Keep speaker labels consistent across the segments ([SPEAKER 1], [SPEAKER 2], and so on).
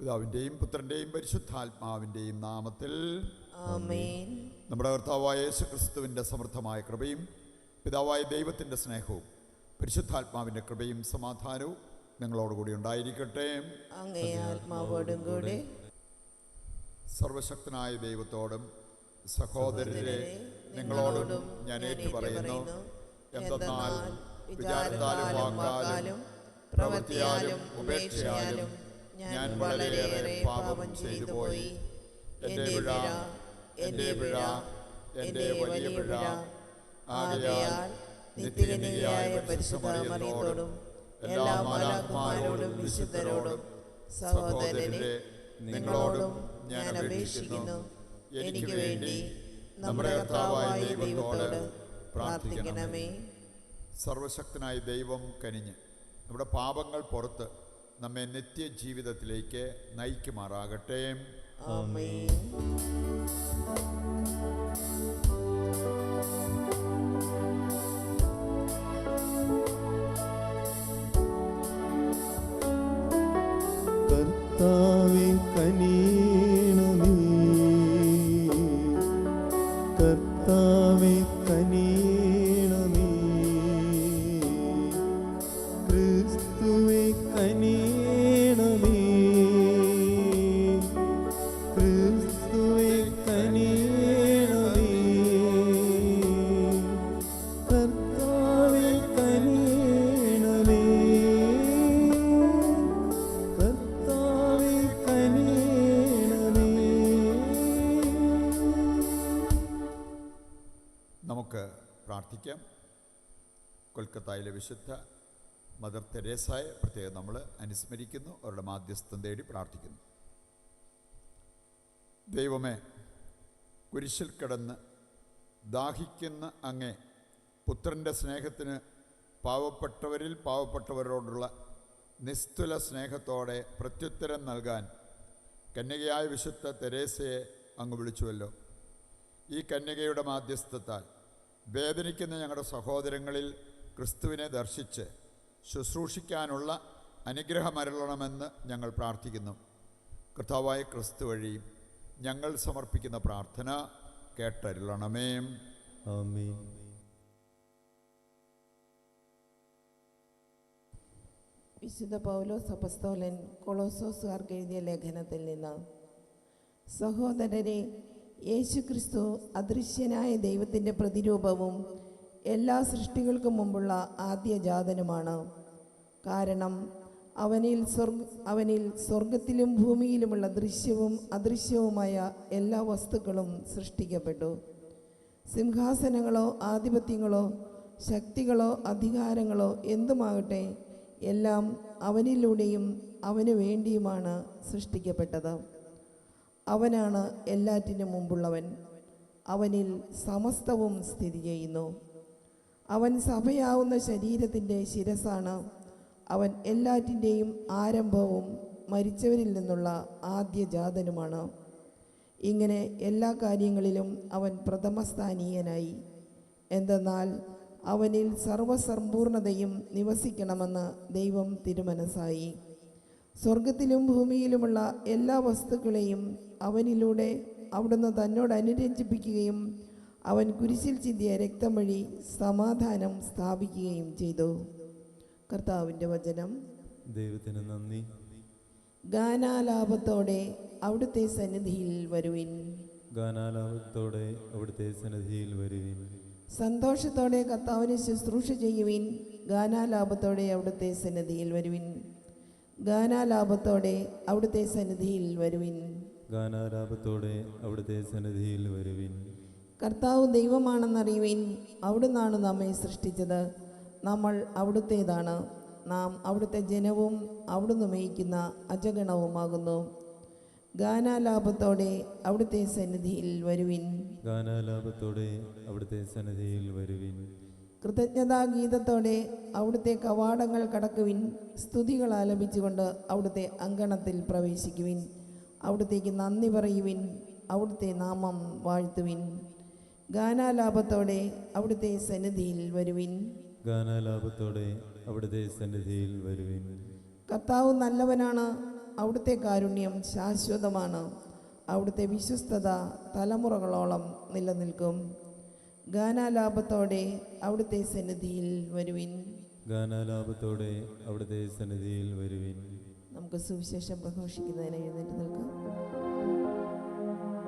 [SPEAKER 1] പിതാവിൻ്റെയും പുത്രൻ്റെയും പരിശുദ്ധാത്മാവിൻ്റെയും നാമത്തിൽ
[SPEAKER 2] ആമേൻ.
[SPEAKER 1] നമ്മുടെ കർത്താവായ യേശുക്രിസ്തുവിൻ്റെ സമൃദ്ധമായ കൃപയും പിതാവായ ദൈവത്തിൻ്റെ സ്നേഹവും പരിശുദ്ധാത്മാവിൻ്റെ കൃപയും സമാധാനവും നിങ്ങളോടുകൂടി ഉണ്ടായിരിക്കട്ടെ.
[SPEAKER 2] അങ്ങേ ആത്മാവോടും കൂടെ.
[SPEAKER 1] സർവശക്തനായ ദൈവത്തോടും സഹോദരരെ നിങ്ങളോടും ഞാൻ ഏറ്റുപറയുന്നു, എന്തെന്നാൽ വിചാരത്താലും വാക്കാലും പ്രവൃത്തിയാലും ഉപേക്ഷയാലും ഞാൻ വളരെയേറെ പാപം ചെയ്തു പോയി. എൻ്റെ പിഴ, എൻ്റെ വലിയ പിഴ. ആകയാൽ നിത്യകന്യകയായ പരിശുദ്ധ മറിയത്തോടും എല്ലാ മാലാഖമാരോടും വിശുദ്ധരോടും സഹോദരരെ നിങ്ങളോടും ഞാൻ അപേക്ഷിക്കുന്നു, എനിക്ക് വേണ്ടി നമ്മുടെ കർത്താവായ ദൈവത്തോട് പ്രാർത്ഥിക്കണമേ. സർവശക്തനായ ദൈവം കനിഞ്ഞ് നമ്മുടെ പാപങ്ങൾ പുറത്ത് നമ്മെ നിത്യജീവിതത്തിലേക്ക് നയിക്കുമാറാകട്ടെ.
[SPEAKER 2] ആമേൻ.
[SPEAKER 3] കർത്താവേ കനിയണമേ, കർത്താവേ കനിയണമേ, ക്രിസ്തുവേ കനിയണമേ, ക്രിസ്തുവേ കനിയണമേ, കർത്താവേ കനിയണമേ, കർത്താവേ കനിയണമേ.
[SPEAKER 1] നമുക്ക് പ്രാർത്ഥിക്കാം. കൊൽക്കത്തയിലെ വിശുദ്ധ മദർ തെരേസയെ പ്രത്യേകം നമ്മൾ അനുസ്മരിക്കുന്നു, അവരുടെ മാധ്യസ്ഥം തേടി പ്രാർത്ഥിക്കുന്നു. ദൈവമേ, കുരിശിൽ കിടന്ന് ദാഹിക്കുന്ന അങ്ങേ പുത്രൻ്റെ സ്നേഹത്തിന് പാവപ്പെട്ടവരിൽ പാവപ്പെട്ടവരോടുള്ള നിസ്തുല സ്നേഹത്തോടെ പ്രത്യുത്തരം നൽകാൻ കന്യകയായ വിശുദ്ധ തെരേസയെ അങ്ങ് വിളിച്ചുവല്ലോ. ഈ കന്യകയുടെ മാധ്യസ്ഥത്താൽ വേദനിക്കുന്ന ഞങ്ങളുടെ സഹോദരങ്ങളിൽ ക്രിസ്തുവിനെ ദർശിച്ച് ശുശ്രൂഷിക്കാനുള്ള അനുഗ്രഹമരുളണമെന്ന് ഞങ്ങൾ പ്രാർത്ഥിക്കുന്നു. കർത്താവായ ക്രിസ്തു വഴി ഞങ്ങൾ സമർപ്പിക്കുന്ന പ്രാർത്ഥന കേട്ടരുളണമേ.
[SPEAKER 3] ആമേൻ.
[SPEAKER 2] വിശുദ്ധ പൗലോസ് അപ്പസ്തോലൻ കൊളോസോസുകാർക്ക് എഴുതിയ ലേഖനത്തിൽ നിന്ന്: സഹോദരരെ, യേശുക്രിസ്തു അദൃശ്യനായ ദൈവത്തിൻ്റെ പ്രതിരൂപവും എല്ലാ സൃഷ്ടികൾക്കും മുമ്പുള്ള ആദ്യജാതനുമാണ്. കാരണം അവനിൽ സ്വർഗത്തിലും ഭൂമിയിലുമുള്ള ദൃശ്യവും അദൃശ്യവുമായ എല്ലാ വസ്തുക്കളും സൃഷ്ടിക്കപ്പെട്ടു. സിംഹാസനങ്ങളോ ആധിപത്യങ്ങളോ ശക്തികളോ അധികാരങ്ങളോ എന്തുമാകട്ടെ, എല്ലാം അവനിലൂടെയും അവന് വേണ്ടിയുമാണ് സൃഷ്ടിക്കപ്പെട്ടത്. അവനാണ് എല്ലാറ്റിനും മുമ്പുള്ളവൻ. അവനിൽ സമസ്തവും സ്ഥിതി ചെയ്യുന്നു. അവൻ സഭയാവുന്ന ശരീരത്തിൻ്റെ ശിരസാണ്. അവൻ എല്ലാറ്റിൻ്റെയും ആരംഭവും മരിച്ചവരിൽ നിന്നുള്ള ആദ്യജാതനുമാണ്. ഇങ്ങനെ എല്ലാ കാര്യങ്ങളിലും അവൻ പ്രഥമസ്ഥാനീയനായി. എന്തെന്നാൽ അവനിൽ സർവസമ്പൂർണതയും നിവസിക്കണമെന്ന് ദൈവം തിരുമനസ്സായി. സ്വർഗത്തിലും ഭൂമിയിലുമുള്ള എല്ലാ വസ്തുക്കളെയും അവനിലൂടെ അവിടുന്ന് തന്നോട് അനുരഞ്ജിപ്പിക്കുകയും അവൻ കുരിശിൽ ചിന്തിയ രക്തം വഴി സമാധാനം സ്ഥാപിക്കുകയും ചെയ്തു. കർത്താവിൻ്റെ വചനം.
[SPEAKER 3] ദൈവത്തിന് നന്ദി.
[SPEAKER 2] ഗാനാലാപത്തോടെ അവിടുത്തെ സന്നിധിയിൽ വരുവിൻ.
[SPEAKER 3] ഗാനാലാപത്തോടെ അവിടുത്തെ സന്നിധിയിൽ വരുവിൻ.
[SPEAKER 2] സന്തോഷത്തോടെ കർത്താവിനെ ശുശ്രൂഷ ചെയ്യുവിൻ. ഗാനാലാപത്തോടെ അവിടുത്തെ സന്നിധിയിൽ വരുവിൻ. ഗാനാലാപത്തോടെ അവിടുത്തെ സന്നിധിയിൽ വരുവിൻ.
[SPEAKER 3] ഗാനാലാപത്തോടെ അവിടുത്തെ സന്നിധിയിൽ വരുവിൻ.
[SPEAKER 2] കർത്താവ് ദൈവമാണെന്നറിയുവിൻ. അവിടുന്നാണ് നമ്മെ സൃഷ്ടിച്ചത്. നമ്മൾ അവിടുത്തേതാണ്. നാം അവിടുത്തെ ജനവും അവിടുന്ന് മേയ്ക്കുന്ന അജഗണവുമാകുന്നു. ഗാനാലാപത്തോടെ അവിടുത്തെ സന്നിധിയിൽ വരുവിൻ.
[SPEAKER 3] ഗാനാലാപത്തോടെ അവിടുത്തെ സന്നിധിയിൽ വരുവിൻ.
[SPEAKER 2] കൃതജ്ഞതാഗീതത്തോടെ അവിടുത്തെ കവാടങ്ങൾ കടക്കുവിൻ. സ്തുതികൾ ആലപിച്ചുകൊണ്ട് അവിടുത്തെ അങ്കണത്തിൽ പ്രവേശിക്കുവിൻ. അവിടുത്തേക്ക് നന്ദി പറയുവിൻ. അവിടുത്തെ നാമം വാഴ്ത്തുവിൻ. ഗാനാലാപത്തോടെ അവിടുത്തെ സന്നിധിയിൽ വരുവിൻ.
[SPEAKER 3] ഗാനാലാപത്തോടെ അവിടുത്തെ സന്നിധിയിൽ വരുവിൻ.
[SPEAKER 2] കർത്താവ് നല്ലവനാണ്. അവിടുത്തെ കാരുണ്യം ശാശ്വതമാണ്. അവിടുത്തെ വിശ്വസ്തത തലമുറകളോളം നിലനിൽക്കും. ഗാനാലാപത്തോടെ അവിടുത്തെ സന്നിധിയിൽ വരുവിൻ.
[SPEAKER 3] ഗാനാലാപത്തോടെ അവിടുത്തെ സന്നിധിയിൽ വരുവിൻ.
[SPEAKER 2] നമുക്ക് സുവിശേഷം പ്രഘോഷിക്കുന്നതിന് എഴുന്നേറ്റ് നിൽക്കാം.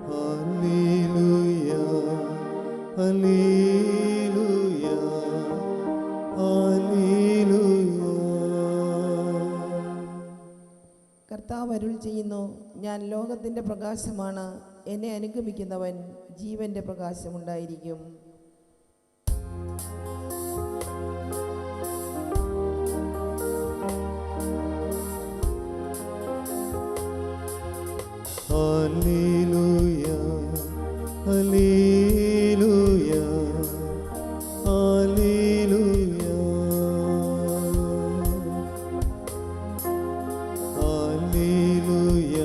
[SPEAKER 4] ഹല്ലേലൂയ, ഹല്ലേലൂയ, ഹല്ലേലൂയ.
[SPEAKER 2] കർത്താവ് അരുൾ ചെയ്യുന്നു, ഞാൻ ലോകത്തിൻ്റെ പ്രകാശമാണ്. എന്നെ അനുഗമിക്കുന്നവൻ ജീവൻ്റെ പ്രകാശമുണ്ടായിരിക്കും.
[SPEAKER 4] ഹല്ലേലൂയ, ഹല്ലേലൂയ, ഹല്ലേലൂയ, ഹല്ലേലൂയ,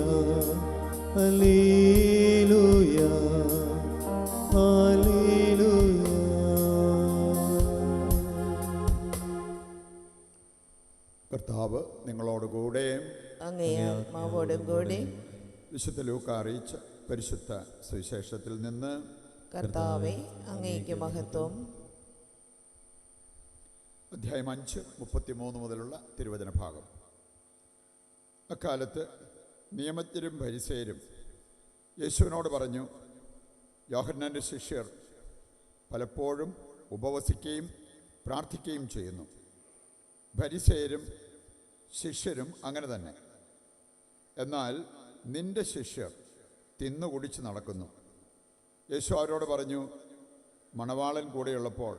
[SPEAKER 4] ഹല്ലേലൂയ, ഹല്ലേലൂയ.
[SPEAKER 1] കർത്താവ് നിങ്ങളോടുകൂടെ
[SPEAKER 2] അങ്ങേ ആത്മാവോടും കൂടെ.
[SPEAKER 1] വിശുദ്ധ ലൂക്ക അറിയിച്ച പരിശുദ്ധ സുവിശേഷത്തിൽ നിന്ന്.
[SPEAKER 2] കർത്താവേ, അങ്ങേക്ക് മഹത്വം.
[SPEAKER 1] അധ്യായം 5:33 മുതലുള്ള തിരുവചന ഭാഗം. അക്കാലത്ത് നിയമജ്ഞരും ഫരിസേയരും യേശുവിനോട് പറഞ്ഞു, യോഹന്നാൻ്റെ ശിഷ്യർ പലപ്പോഴും ഉപവസിക്കുകയും പ്രാർത്ഥിക്കുകയും ചെയ്യുന്നു. ഫരിസേയരും ശിഷ്യരും അങ്ങനെ തന്നെ. എന്നാൽ നിന്റെ ശിഷ്യർ തിന്നുകുടിച്ച് നടക്കുന്നു. യേശു അവരോട് പറഞ്ഞു, മണവാളൻ കൂടെയുള്ളപ്പോൾ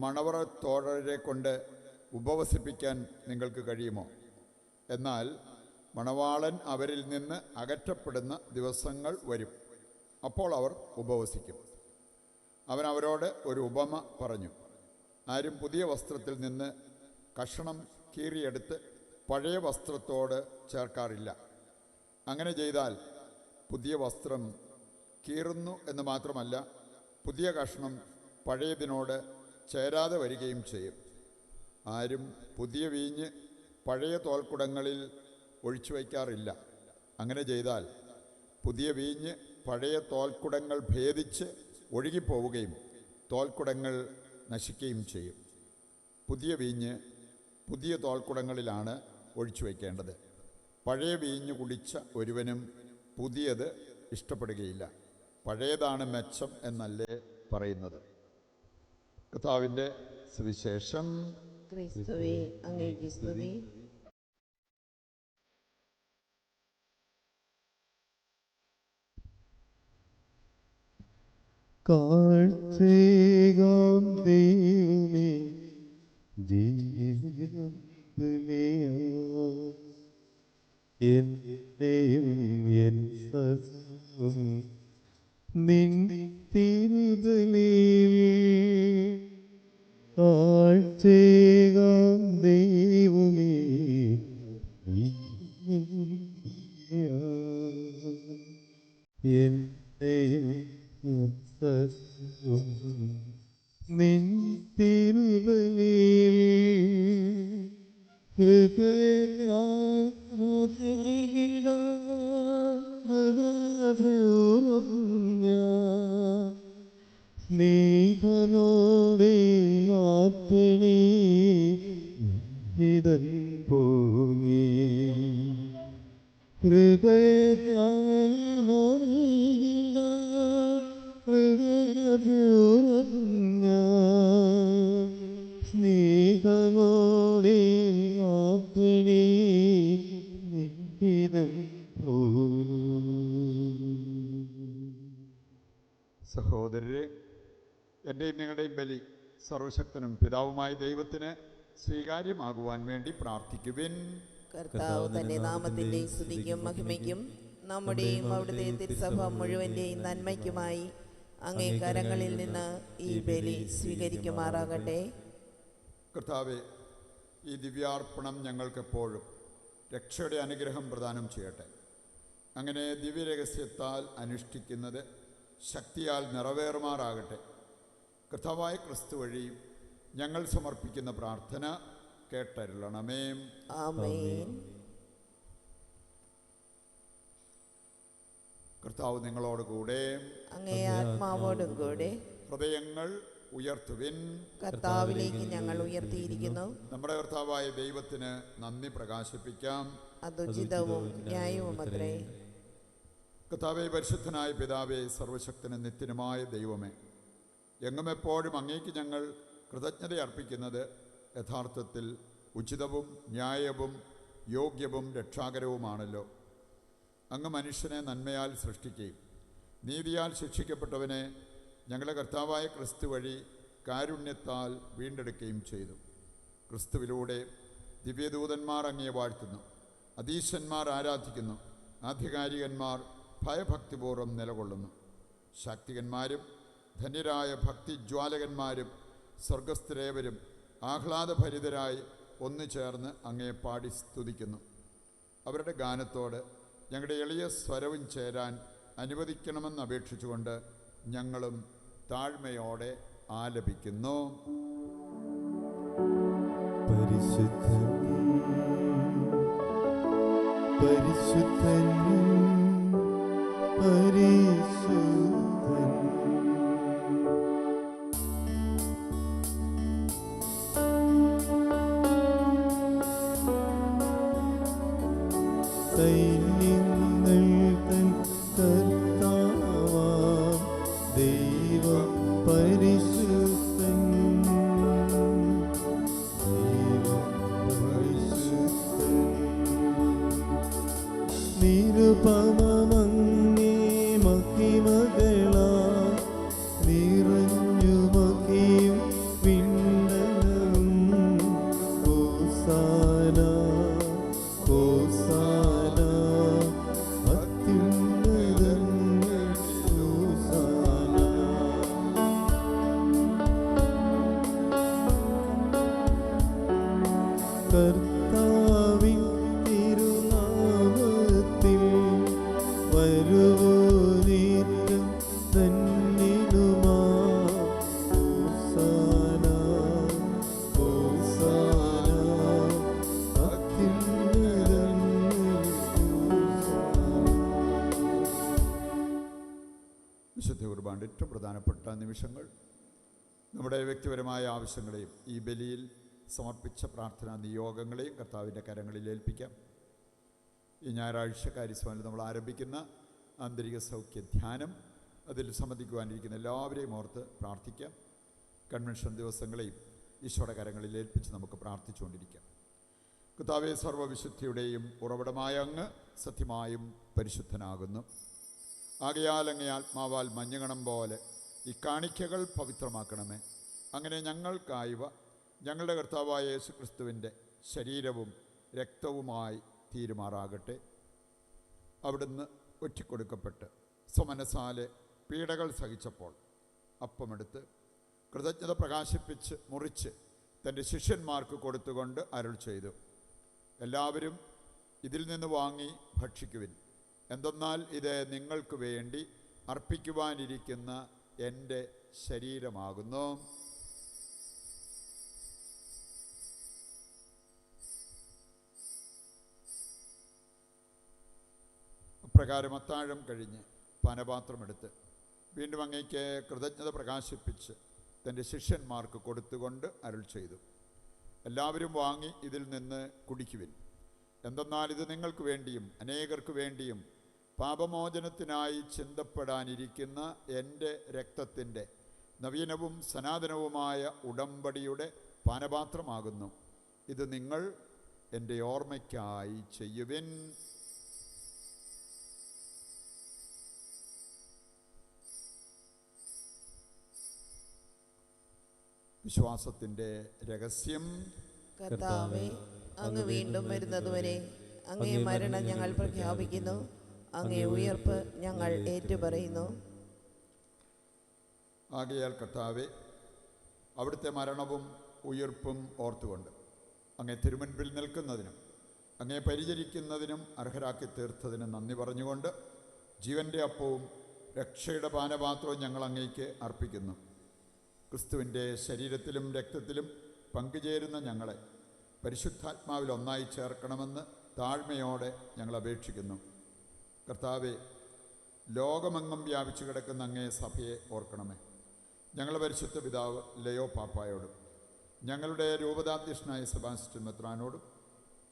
[SPEAKER 1] മണവറ തോഴരെ കൊണ്ട് ഉപവസിപ്പിക്കാൻ നിങ്ങൾക്ക് കഴിയുമോ? എന്നാൽ മണവാളൻ അവരിൽ നിന്ന് അകറ്റപ്പെടുന്ന ദിവസങ്ങൾ വരും, അപ്പോൾ അവർ ഉപവസിക്കും. അവൻ അവരോട് ഒരു ഉപമ പറഞ്ഞു. ആരും പുതിയ വസ്ത്രത്തിൽ നിന്ന് കഷണം കീറിയെടുത്ത് പഴയ വസ്ത്രത്തോട് ചേർക്കാറില്ല. അങ്ങനെ ചെയ്താൽ പുതിയ വസ്ത്രം കീറുന്നു എന്ന് മാത്രമല്ല, പുതിയ കഷ്ണം പഴയതിനോട് ചേരാതെ വരികയും ചെയ്യും. ആരും പുതിയ വീഞ്ഞ് പഴയ തോൽക്കുടങ്ങളിൽ ഒഴിച്ചു വയ്ക്കാറില്ല. അങ്ങനെ ചെയ്താൽ പുതിയ വീഞ്ഞ് പഴയ തോൽക്കുടങ്ങൾ ഭേദിച്ച് ഒഴുകിപ്പോവുകയും തോൽക്കുടങ്ങൾ നശിക്കുകയും ചെയ്യും. പുതിയ വീഞ്ഞ് പുതിയ തോൽക്കുടങ്ങളിലാണ് ഒഴിച്ചു വയ്ക്കേണ്ടത്. പഴയ വീഞ്ഞ് കുടിച്ച ഒരുവനും പുതിയത് ഇഷ്ടപ്പെടുകയില്ല. പഴയതാണ് മെച്ചം എന്നല്ലേ പറയുന്നത്. കർത്താവിൻ്റെ സുവിശേഷം.
[SPEAKER 2] ക്രിസ്തുവേ, അങ്ങേക്ക് സ്തുതി.
[SPEAKER 4] കാഴ്ചേകാം ദൈവമേ, ജീവിതം എന്നെയും എൻ സർവ്വം നിൻ തിരുതലിൽ. കാഴ്ചേകാം ദൈവമേ, എന്നെയും എൻ സർവ്വം നിൻ തിരുതലിൽ. സ്നേഹനോടെ ആത്മനീ ഇതൻ പോയി സ്നേഹമോടെ ആത്മനീ ഇതൻ
[SPEAKER 1] സഹോദരരെ, എൻ്റെയും നിങ്ങളുടെയും ബലി സർവശക്തനും പിതാവുമായ ദൈവത്തിന് സ്വീകാര്യമാകുവാൻ വേണ്ടി പ്രാർത്ഥിക്കുവിൻ.
[SPEAKER 2] കർത്താവ് തന്റെ നാമത്തിന്റെ സ്തുതിക്കും മഹിമയ്ക്കും നമ്മുടെയും അവിടുത്തെ തിരുസഭ മുഴുവന്റെയും നന്മയ്ക്കുമായി അങ്ങേ കരങ്ങളിൽ നിന്ന് ഈ ബലി സ്വീകരിക്കുമാറാകട്ടെ.
[SPEAKER 1] കർത്താവെ, ഈ ദിവ്യാർപ്പണം ഞങ്ങൾക്കെപ്പോഴും രക്ഷയുടെ അനുഗ്രഹം പ്രദാനം ചെയ്യട്ടെ. അങ്ങനെ ദിവ്യരഹസ്യത്താൽ അനുഷ്ഠിക്കുന്നത് ശക്തിയാൽ നിറവേറുമാറാകട്ടെ. കർത്താവായ ക്രിസ്തു വഴി ഞങ്ങൾ സമർപ്പിക്കുന്ന പ്രാർത്ഥന കേട്ടരുളണമേ.
[SPEAKER 2] ആമേൻ.
[SPEAKER 1] കർത്താവ് നിങ്ങളോട് കൂടെ.
[SPEAKER 2] അങ്ങേ ആത്മാവോടും കൂടെ.
[SPEAKER 1] ഹൃദയങ്ങൾ ഉയർത്തുവിൻ.
[SPEAKER 2] കർത്താവിലേക്ക് ഞങ്ങൾ ഉയർത്തിയിരിക്കുന്നു.
[SPEAKER 1] നമ്മുടെ കർത്താവായ ദൈവത്തിന് നന്ദി പ്രകാശിപ്പിക്കാം.
[SPEAKER 2] അത് ഉചിതവും ന്യായവുമത്രേ.
[SPEAKER 1] കർത്താവേ, പരിശുദ്ധനായ പിതാവേ, സർവശക്തനും നിത്യനുമായ ദൈവമേ, എങ്ങും എപ്പോഴും അങ്ങേക്ക് ഞങ്ങൾ കൃതജ്ഞത അർപ്പിക്കുന്നത് യഥാർത്ഥത്തിൽ ഉചിതവും ന്യായവും യോഗ്യവും രക്ഷാകരവുമാണല്ലോ. അങ്ങ് മനുഷ്യനെ നന്മയാൽ സൃഷ്ടിക്കുകയും നീതിയാൽ ശിക്ഷിക്കപ്പെട്ടവനെ ഞങ്ങളുടെ കർത്താവായ ക്രിസ്തു വഴി കാരുണ്യത്താൽ വീണ്ടെടുക്കുകയും ചെയ്തു. ക്രിസ്തുവിലൂടെ ദിവ്യദൂതന്മാർ അങ്ങയെ വാഴ്ത്തുന്നു, അധീശന്മാർ ആരാധിക്കുന്നു, ആധികാരികന്മാർ ഭയഭക്തിപൂർവ്വം നിലകൊള്ളുന്നു. ശാക്തികന്മാരും ധന്യരായ ഭക്തിജ്വാലകന്മാരും സ്വർഗസ്ഥരേവരും ആഹ്ലാദഭരിതരായി ഒന്നുചേർന്ന് അങ്ങയെ പാടി സ്തുതിക്കുന്നു. അവരുടെ ഗാനത്തോട് ഞങ്ങളുടെ എളിയ സ്വരവും ചേരാൻ അനുവദിക്കണമെന്ന് അപേക്ഷിച്ചുകൊണ്ട് ഞങ്ങളും താഴ്മയോടെ ആലപിക്കുന്നു.
[SPEAKER 4] പരിശുദ്ധൻ പരിശുദ്ധൻ പരിശുദ്ധൻ. സൈന്യങ്ങൾ തൻ കർത്താവാം ദൈവം പരിശുദ്ധൻ. ദൈവം പരിശുദ്ധൻ. നിരുപമമങ്ങേ മഹിമകളാ നിറഞ്ഞു മഹിയും വിണ്ടലം. ഹോസാന ഹോസാന അത്യുന്നതങ്ങളിൽ ഹോസാന. കർത്താവിൻ തിരുനാമത്തിൽ വരുവോനേറ്റം ധന്യനുമാ. ഹോസാന ഹോസാന അത്യുന്നതങ്ങളിൽ ഹോസാന.
[SPEAKER 1] വിശുദ്ധ കുർബാനയുടെ ഏറ്റവും പ്രധാനപ്പെട്ട നിമിഷങ്ങൾ നമ്മുടെ വ്യക്തിപരമായ ആവശ്യങ്ങളെയും ഈ ബലിയിൽ സമർപ്പിച്ച പ്രാർത്ഥനാ നിയോഗങ്ങളെയും കർത്താവിൻ്റെ കരങ്ങളിൽ ഏൽപ്പിക്കാം. ഈ ഞായറാഴ്ച കാര്യസഭയിൽ നമ്മൾ ആരംഭിക്കുന്ന ആന്തരിക സൗഖ്യ ധ്യാനം, അതിൽ സംബന്ധിക്കുവാനിരിക്കുന്ന എല്ലാവരെയും ഓർത്ത് പ്രാർത്ഥിക്കാം. കൺവെൻഷൻ ദിവസങ്ങളെയും ഈശോയുടെ കരങ്ങളിൽ ഏൽപ്പിച്ച് നമുക്ക് പ്രാർത്ഥിച്ചുകൊണ്ടിരിക്കാം. കർത്താവേ, സർവ്വവിശുദ്ധിയുടെയും ഉറവിടമായ അങ്ങ് സത്യമായും പരിശുദ്ധനാകുന്നു. ആകയാൽ അങ്ങേ ആത്മാവാൽ മഞ്ഞുകണം പോലെ ഈ കാണിക്കകൾ പവിത്രമാക്കണമേ. അങ്ങനെ ഞങ്ങൾക്കായവ ഞങ്ങളുടെ കർത്താവായ യേശു ക്രിസ്തുവിൻ്റെ ശരീരവും രക്തവുമായി തീരുമാറാകട്ടെ. അവിടുന്ന് ഒറ്റിക്കൊടുക്കപ്പെട്ട് സ്വമനസാലെ പീഡകൾ സഹിച്ചപ്പോൾ അപ്പമെടുത്ത് കൃതജ്ഞത പ്രകാശിപ്പിച്ച് മുറിച്ച് തൻ്റെ ശിഷ്യന്മാർക്ക് കൊടുത്തുകൊണ്ട് അരുൾ ചെയ്തു, എല്ലാവരും ഇതിൽ നിന്ന് വാങ്ങി ഭക്ഷിക്കുവിൻ. എന്തെന്നാൽ ഇത് നിങ്ങൾക്ക് വേണ്ടി അർപ്പിക്കുവാനിരിക്കുന്ന എൻ്റെ ശരീരമാകുന്നു. അപ്രകാരം അത്താഴം കഴിഞ്ഞ് പാനപാത്രമെടുത്ത് വീണ്ടും അങ്ങേക്ക് കൃതജ്ഞത പ്രകാശിപ്പിച്ച് തൻ്റെ ശിഷ്യന്മാർക്ക് കൊടുത്തുകൊണ്ട് അരുൾ ചെയ്തു, എല്ലാവരും വാങ്ങി ഇതിൽ നിന്ന് കുടിക്കുവിൻ. എന്തെന്നാൽ ഇത് നിങ്ങൾക്ക് വേണ്ടിയും അനേകർക്ക് വേണ്ടിയും പാപമോചനത്തിനായി ചിന്തപ്പെടാനിരിക്കുന്ന എൻ്റെ രക്തത്തിൻ്റെ നവീനവും സനാതനവുമായ ഉടമ്പടിയുടെ പാനപാത്രമാകുന്നു. ഇത് നിങ്ങൾ എൻ്റെ ഓർമ്മയ്ക്കായി ചെയ്യുവിൻ. വിശ്വാസത്തിൻ്റെ രഹസ്യം.
[SPEAKER 2] കർത്താവേ, അങ്ങ് വീണ്ടും വരുന്നതുവരെ അങ്ങേ മരണം ഞങ്ങൾ പ്രഖ്യാപിക്കുന്നു, അങ്ങേ ഉയർപ്പ് ഞങ്ങൾ ഏറ്റുപറയുന്നു.
[SPEAKER 1] ആകയാൽ കർത്താവേ, അവിടുത്തെ മരണവും ഉയർപ്പും ഓർത്തുകൊണ്ട് അങ്ങേ തിരുമുൻപിൽ നിൽക്കുന്നതിനും അങ്ങേ പരിചരിക്കുന്നതിനും അർഹരാക്കി തീർത്തതിന് നന്ദി പറഞ്ഞുകൊണ്ട് ജീവൻ്റെ അപ്പവും രക്ഷയുടെ പാനപാത്രവും ഞങ്ങൾ അങ്ങേക്ക് അർപ്പിക്കുന്നു. ക്രിസ്തുവിൻ്റെ ശരീരത്തിലും രക്തത്തിലും പങ്കുചേരുന്ന ഞങ്ങളെ പരിശുദ്ധാത്മാവിൽ ഒന്നായി ചേർക്കണമെന്ന് താഴ്മയോടെ ഞങ്ങൾ അപേക്ഷിക്കുന്നു. കർത്താവെ, ലോകമെങ്ങും വ്യാപിച്ചു കിടക്കുന്ന അങ്ങേ സഭയെ ഓർക്കണമേ. ഞങ്ങളുടെ പരിശുദ്ധ പിതാവ് ലയോ പാപ്പായോടും ഞങ്ങളുടെ രൂപതാധ്യക്ഷനായ സെബാസ്റ്റ്യൻ മെത്രാനോടും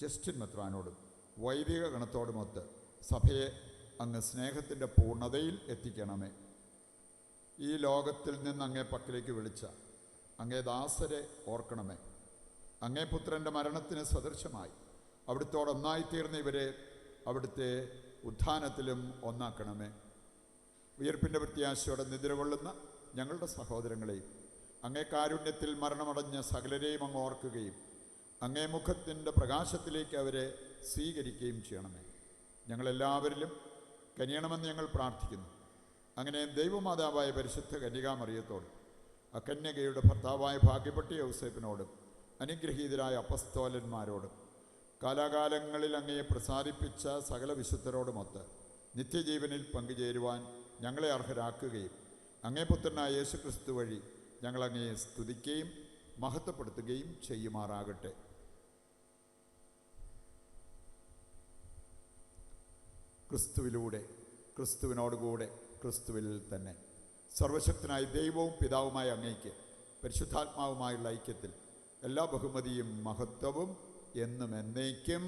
[SPEAKER 1] ജസ്റ്റിൻ മെത്രാനോടും വൈദിക ഗണത്തോടുമൊത്ത് സഭയെ അങ്ങ് സ്നേഹത്തിൻ്റെ പൂർണ്ണതയിൽ എത്തിക്കണമേ. ഈ ലോകത്തിൽ നിന്ന് അങ്ങേ പക്കലേക്ക് വിളിച്ച അങ്ങേ ദാസരെ ഓർക്കണമേ. അങ്ങേ പുത്രൻ്റെ മരണത്തിന് സദൃശമായി അവിടുത്തോടൊന്നായിത്തീർന്ന ഇവരെ അവിടുത്തെ ഉത്ഥാനത്തിലും ഒന്നാക്കണമേ. ഉയർപ്പിൻ്റെ പ്രത്യാശയോടെ നിദ്രകൊള്ളുന്ന ഞങ്ങളുടെ സഹോദരങ്ങളെയും അങ്ങേ കാരുണ്യത്തിൽ മരണമടഞ്ഞ സകലരെയും അങ്ങ് ഓർക്കുകയും അങ്ങേ മുഖത്തിൻ്റെ പ്രകാശത്തിലേക്ക് അവരെ സ്വീകരിക്കുകയും ചെയ്യണമേ. ഞങ്ങളെല്ലാവരിലും കനിയണമെന്ന് ഞങ്ങൾ പ്രാർത്ഥിക്കുന്നു. അങ്ങനെ ദൈവമാതാവായ പരിശുദ്ധ കന്യകാമറിയത്തോടും അകന്യകയുടെ ഭർത്താവായ ഭാഗ്യപ്പെട്ട യൗസേപ്പിനോടും അനുഗ്രഹീതരായ അപ്പസ്തോലന്മാരോടും കാലാകാലങ്ങളിൽ അങ്ങയെ പ്രസാദിപ്പിച്ച സകല വിശുദ്ധരോടുമൊത്ത് നിത്യജീവനിൽ പങ്കുചേരുവാൻ ഞങ്ങളെ അർഹരാക്കുകയും അങ്ങേ പുത്രനായ യേശുക്രിസ്തു വഴി ഞങ്ങളങ്ങയെ സ്തുതിക്കുകയും മഹത്വപ്പെടുത്തുകയും ചെയ്യുമാറാകട്ടെ. ക്രിസ്തുവിലൂടെ, ക്രിസ്തുവിനോടുകൂടെ, ക്രിസ്തുവിൽ തന്നെ സർവശക്തനായ ദൈവവും പിതാവുമായ അങ്ങയ്ക്ക് പരിശുദ്ധാത്മാവുമായുള്ള ഐക്യത്തിൽ എല്ലാ ബഹുമതിയും മഹത്വവും എന്നും എന്നേക്കും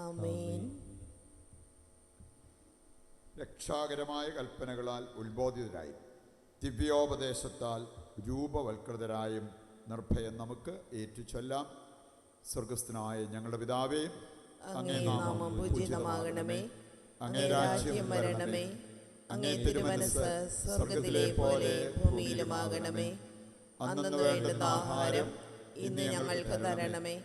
[SPEAKER 2] ആമേൻ.
[SPEAKER 1] രക്ഷാകരമായ കൽപ്പനകളാൽ ഉത്ബോധിതരായി ദിവ്യോപദേശത്താൽ രൂപവൽകൃതരായും നിർഭയം നമുക്ക് ഏറ്റുചൊല്ലാം. സ്വർഗസ്ഥനായ ഞങ്ങളുടെ പിതാവേ,
[SPEAKER 2] അങ്ങേ നാമം പൂജിതമാകണമേ. അങ്ങേ രാജ്യം വരണമേ. അങ്ങേ തിരുമനസ്സ് സ്വർഗത്തിലെ പോലെ ഭൂമിയിലുമാകണമേ. അന്നു വേണ്ടുന്ന ആഹാരം ഇന്ന് ഞങ്ങൾക്ക് തരണമേ.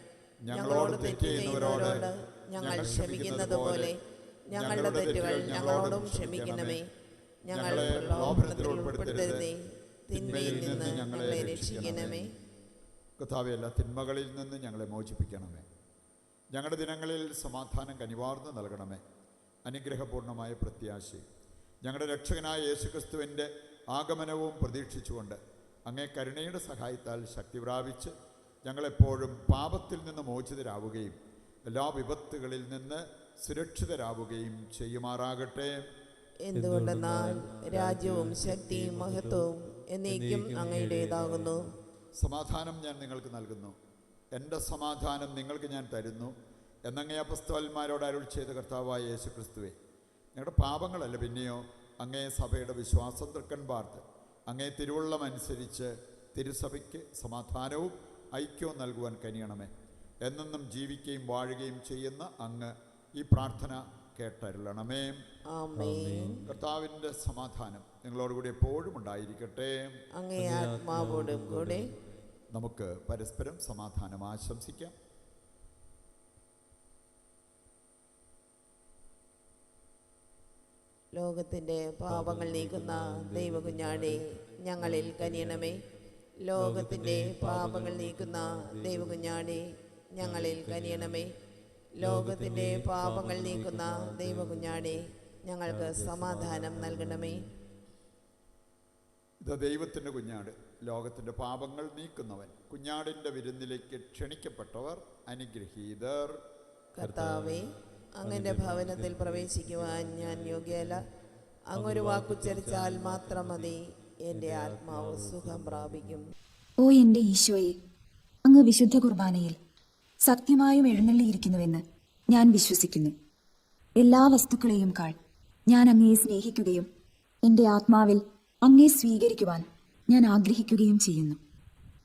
[SPEAKER 2] ഞങ്ങളോട് തെറ്റ് ചെയ്യുന്നവരോട് ഞങ്ങൾ ക്ഷമിക്കുന്നത് പോലെ ഞങ്ങളുടെ തെറ്റുകൾ ഞങ്ങളോടും ക്ഷമിക്കണമേ. ഞങ്ങളെ പ്രലോഭനത്തിൽ ഉൾപ്പെടുത്തരുതേ, തിന്മയിൽ നിന്ന് ഞങ്ങളെ രക്ഷിക്കണമേ.
[SPEAKER 1] കർത്താവേ, എല്ലാ തിന്മകളിൽ നിന്ന് ഞങ്ങളെ മോചിപ്പിക്കണമേ. ഞങ്ങളുടെ ദിനങ്ങളിൽ സമാധാനം കനിവാർന്ന് നൽകണമേ. അനുഗ്രഹപൂർണമായ പ്രത്യാശയും ഞങ്ങളുടെ രക്ഷകനായ യേശുക്രിസ്തുവിൻ്റെ ആഗമനവും പ്രതീക്ഷിച്ചുകൊണ്ട് അങ്ങേ കരുണയുടെ സഹായത്താൽ ശക്തി പ്രാപിച്ച് ഞങ്ങളെപ്പോഴും പാപത്തിൽ നിന്ന് മോചിതരാവുകയും എല്ലാ വിപത്തുകളിൽ നിന്ന് സുരക്ഷിതരാവുകയും ചെയ്യുമാറാകട്ടെ.
[SPEAKER 2] എന്തുകൊണ്ടെന്നാൽ രാജ്യവും ശക്തിയും മഹത്വവും എന്നേക്കും അങ്ങയുടേതാകുന്നു.
[SPEAKER 1] സമാധാനം ഞാൻ നിങ്ങൾക്ക് നൽകുന്നു, എൻ്റെ സമാധാനം നിങ്ങൾക്ക് ഞാൻ തരുന്നു എന്നങ്ങേ അപ്പസ്തോലന്മാരോട് അരുൾ ചെയ്ത കർത്താവായ യേശുക്രിസ്തുവേ, ഞങ്ങളുടെ പാപങ്ങളല്ല പിന്നെയോ അങ്ങേ സഭയുടെ വിശ്വാസം തൃക്കൺ പാർത്ത് അങ്ങേ തിരുവുള്ളമനുസരിച്ച് തിരുസഭയ്ക്ക് സമാധാനവും ഐക്യവും നൽകുവാൻ കനിയണമേ. എന്നെന്നും ജീവിക്കുകയും വാഴുകയും ചെയ്യുന്ന അങ്ങ് ഈ പ്രാർത്ഥന കേട്ടരുളണമേ.
[SPEAKER 2] ആമേൻ.
[SPEAKER 1] കർത്താവിൻ്റെ സമാധാനം നിങ്ങളോടുകൂടി എപ്പോഴും ഉണ്ടായിരിക്കട്ടെ.
[SPEAKER 2] അങ്ങേ ആത്മാവോടും കൂടെ.
[SPEAKER 1] നമുക്ക് പരസ്പരം സമാധാനം ആശംസിക്കാം.
[SPEAKER 2] ലോകത്തിൻ്റെ പാപങ്ങൾ നീക്കുന്ന ദൈവകുഞ്ഞാടേ, ഞങ്ങളിൽ കനിയണമേ. ലോകത്തിൻ്റെ പാപങ്ങൾ നീക്കുന്ന ദൈവകുഞ്ഞാടേ, ഞങ്ങളിൽ കനിയണമേ. ലോകത്തിൻ്റെ പാപങ്ങൾ നീക്കുന്ന ദൈവകുഞ്ഞാടേ, ഞങ്ങൾക്ക് സമാധാനം നൽകണമേ.
[SPEAKER 1] ഇത് ദൈവത്തിൻ്റെ കുഞ്ഞാട്, ലോകത്തിൻ്റെ പാപങ്ങൾ നീക്കുന്നവൻ. കുഞ്ഞാടിൻ്റെ വിരുന്നിലേക്ക് ക്ഷണിക്കപ്പെട്ടവർ അനുഗ്രഹീതർ.
[SPEAKER 2] കർത്താവേ, അങ്ങൻ്റെ ഭവനത്തിൽ പ്രവേശിക്കുവാൻ ഞാൻ യോഗ്യയല്ല. അങ്ങൊരു വാക്കുച്ചരിച്ചാൽ മാത്രം മതി, എൻ്റെ ആത്മാവ് സുഖം പ്രാപിക്കും.
[SPEAKER 5] ഓ എൻ്റെ ഈശോയെ, അങ്ങ് വിശുദ്ധ കുർബാനയിൽ സത്യമായും എഴുന്നള്ളിയിരിക്കുന്നുവെന്ന് ഞാൻ വിശ്വസിക്കുന്നു. എല്ലാ വസ്തുക്കളെയും കാൾ ഞാൻ അങ്ങയെ സ്നേഹിക്കുകയും എൻ്റെ ആത്മാവിൽ അങ്ങയെ സ്വീകരിക്കുവാൻ ഞാൻ ആഗ്രഹിക്കുകയും ചെയ്യുന്നു.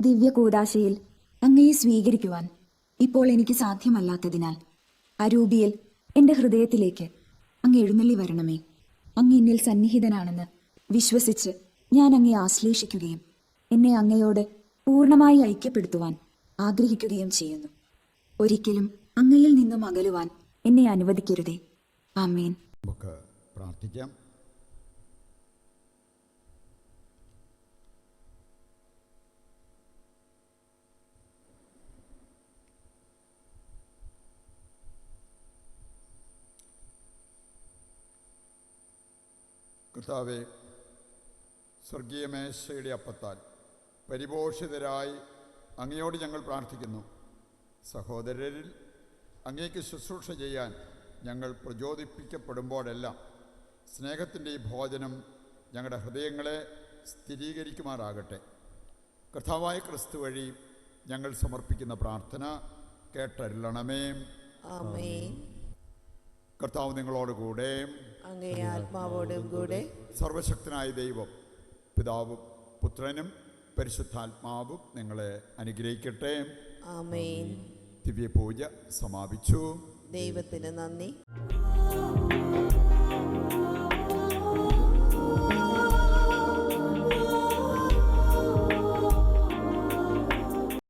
[SPEAKER 5] ദിവ്യ കൂദാശയിൽ അങ്ങയെ സ്വീകരിക്കുവാൻ ഇപ്പോൾ എനിക്ക് സാധ്യമല്ലാത്തതിനാൽ അരൂപിയിൽ എൻ്റെ ഹൃദയത്തിലേക്ക് അങ്ങ് എഴുന്നള്ളി വരണമേ. അങ്ങ് എന്നിൽ സന്നിഹിതനാണെന്ന് വിശ്വസിച്ച് ഞാൻ അങ്ങയെ ആശ്ലേഷിക്കുകയും എന്നെ അങ്ങയോട് പൂർണ്ണമായി ഐക്യപ്പെടുത്തുവാൻ ആഗ്രഹിക്കുകയും ചെയ്യുന്നു. ഒരിക്കലും അങ്ങയിൽ നിന്നും അകലുവാൻ എന്നെ അനുവദിക്കരുതേ. ആമേൻ.
[SPEAKER 1] നമുക്ക് പ്രാർത്ഥിക്കാം. കർത്താവേ, സ്വർഗീയ മേശയുടെ അപ്പത്താൽ പരിപോഷിതരായി അങ്ങയോട് ഞങ്ങൾ പ്രാർത്ഥിക്കുന്നു. സഹോദരരിൽ അങ്ങേക്ക് ശുശ്രൂഷ ചെയ്യാൻ ഞങ്ങൾ പ്രചോദിപ്പിക്കപ്പെടുമ്പോഴെല്ലാം സ്നേഹത്തിൻ്റെ ഈ ഭോജനം ഞങ്ങളുടെ ഹൃദയങ്ങളെ സ്ഥിരീകരിക്കുമാറാകട്ടെ. കർത്താവായ ക്രിസ്തു വഴി ഞങ്ങൾ സമർപ്പിക്കുന്ന പ്രാർത്ഥന കേട്ടരുളണമേ.
[SPEAKER 2] ആമേൻ.
[SPEAKER 1] കർത്താവ് നിങ്ങളോടുകൂടെ,
[SPEAKER 2] അങ്ങേ ആത്മാവോടും കൂടെ.
[SPEAKER 1] സർവശക്തനായ ദൈവം പിതാവും പുത്രനും പരിശുദ്ധാത്മാവും നിങ്ങളെ അനുഗ്രഹിക്കട്ടെ.
[SPEAKER 2] ആമേൻ.
[SPEAKER 1] ദിവ്യപൂജ സമാപിച്ചു.
[SPEAKER 2] ദൈവത്തിന് നന്ദി.